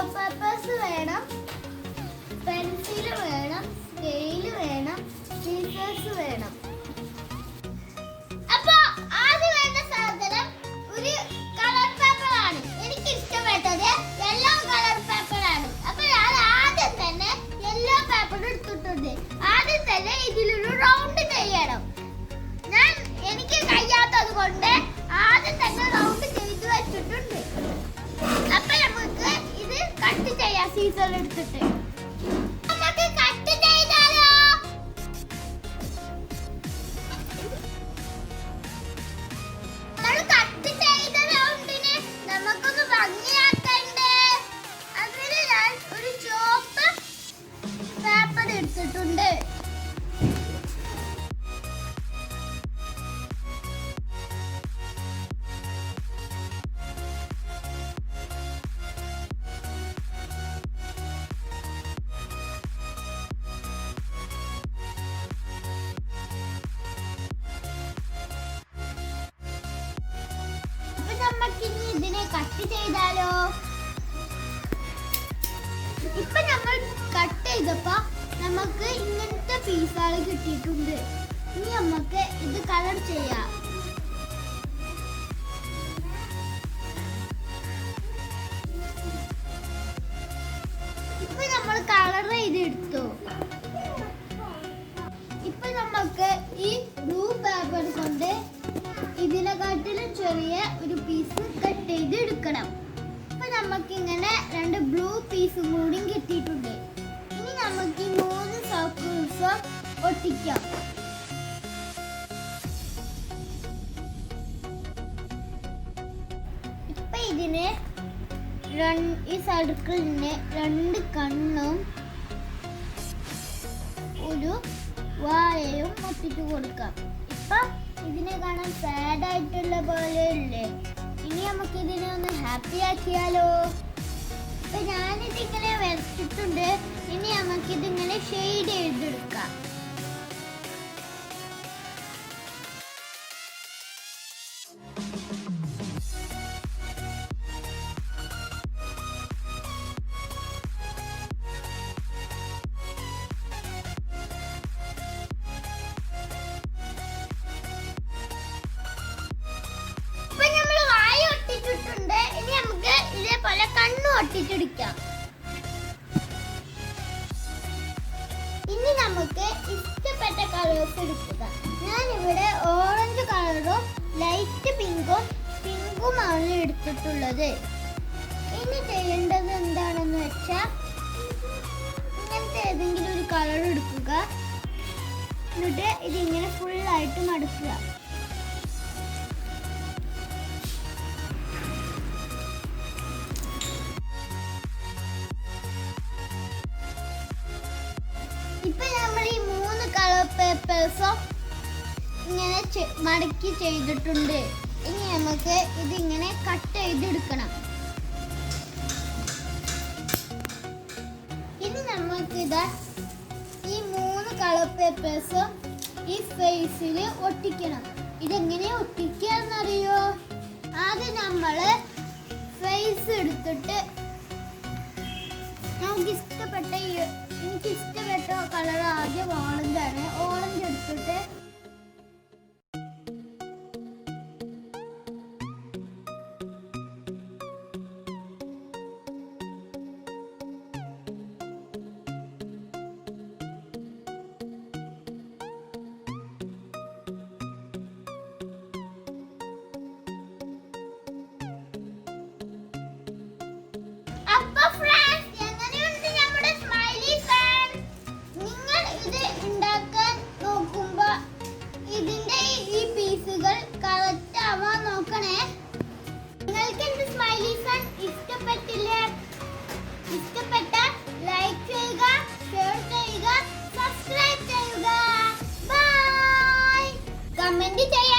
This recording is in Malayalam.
കളർ പേപ്പേഴ്സ് വേണം, പെൻസിൽ വേണം, സ്കെയിൽ വേണം, സീസേഴ്സ് വേണം. അപ്പൊ ആദ്യം വേണ്ട സാധനം ഒരു കളർ പേപ്പർ ആണ്. എനിക്ക് ഇഷ്ടപ്പെട്ടത് യെല്ലോ കളർ പേപ്പർ ആണ്. അപ്പൊ ഞാൻ ആദ്യം തന്നെ യെല്ലോ പേപ്പർ എടുത്തിട്ടുണ്ട്. ആദ്യം തന്നെ ഇതിലൊരു റൗണ്ട് ചെയ്യണം. എനിക്ക് കഴിയാത്തത് കൊണ്ട് ആദ്യം തന്നെ റൗണ്ട് ചെയ്ത് വെച്ചിട്ടുണ്ട്. അപ്പൊ നമുക്ക് ഇത് കട്ട് ചെയ്യാം. സീസർ എടുത്തിട്ട് നമുക്ക് കട്ട് ചെയ്താലോ? നമ്മൾ കട്ട് ചെയ്ത റൗണ്ടിനെ നമുക്കൊന്ന് ഭംഗിയാക്കണ്ടേ? അതിന് ഞാൻ ഒരു ചുവപ്പ് പേപ്പർ എടുത്തിട്ടുണ്ട്. നമുക്കിനി ഇതിനെ കട്ട് ചെയ്താലോ? ഇപ്പൊ നമ്മൾ കട്ട് ചെയ്തപ്പോ നമുക്ക് ഇങ്ങനത്തെ പീസുകൾ കിട്ടിയിട്ടുണ്ട്. ഇനി നമുക്ക് ഇത് കളർ ചെയ്യാം. ഇപ്പൊ നമ്മൾ കളർ ചെയ്തെടുത്തു. ഇപ്പൊ നമുക്ക് ഈ ബ്ലൂ പേപ്പർ കൊണ്ട് ഇതിനെക്കാട്ടിലും ചെറിയ ഒരു പീസ് കട്ട് ചെയ്ത് എടുക്കണം. അപ്പൊ നമുക്ക് ഇങ്ങനെ 2 ബ്ലൂ പീസും കൂടി കിട്ടിയിട്ടുണ്ട്. ഇനി നമുക്ക് ഈ 3 സർക്കിൾസ് ഒട്ടിക്കാം. ഇപ്പൊ ഇതിന് ഈ സർക്കിളിന് 2 കണ്ണും ഒരു വായയും ഒട്ടിച്ചു കൊടുക്കാം. ഇപ്പൊ ഇതിനെ കാണാൻ സാഡ് ആയിട്ടുള്ള പോലെ അല്ലേ? ഇനി നമുക്ക് ഇതിനെ ഒന്ന് ഹാപ്പി ആക്കിയാലോ? ഇപ്പൊ ഞാനിതിങ്ങനെ വരച്ചിട്ടുണ്ട്. ഇനി നമുക്കിതിങ്ങനെ ഷെയ്ഡ് ചെയ്തെടുക്കാം. ഇനി നമുക്ക് ഇതേപോലെ കണ്ണു ഒട്ടിച്ചെടുക്കാം. ഇനി നമുക്ക് ഇഷ്ടപ്പെട്ട കളേഴ്സ് എടുക്കുക. ഞാനിവിടെ ഓറഞ്ച് കളറും ലൈറ്റ് പിങ്കുമാണ് എടുത്തിട്ടുള്ളത്. ഇനി ചെയ്യേണ്ടത് എന്താണെന്ന് വെച്ചാൽ ഇങ്ങനത്തെ ഏതെങ്കിലും ഒരു കളർ എടുക്കുക. എന്നിട്ട് ഇതിങ്ങനെ ഫുള്ളായിട്ട് മടക്കുക. ഇപ്പൊ നമ്മൾ ഈ 3 കളർ പേപ്പേഴ്സും ഇങ്ങനെ മടക്കി ചെയ്തിട്ടുണ്ട്. ഇനി നമുക്ക് ഇതിങ്ങനെ കട്ട് ചെയ്തെടുക്കണം. ഇനി നമുക്കിത് ഈ 3 കളർ പേപ്പേഴ്സും ഈ ഫേസിൽ ഒട്ടിക്കണം. ഇതെങ്ങനെ ഒട്ടിക്കാന്നറിയോ? ആദ്യം നമ്മള് ഫേസ് എടുത്തിട്ട് എനിക്ക് ഇഷ്ടപ്പെട്ട കളർ ആദ്യം ഓറഞ്ച് ആണ്. ഓറഞ്ച് എടുത്തിട്ട് ഇഷ്ടപ്പെട്ടാൽ ലൈക്ക് ചെയ്യുക, ഷെയർ ചെയ്യുക, സബ്സ്ക്രൈബ് ചെയ്യുക. ബൈ. കമന്റ് ചെയ്യുക.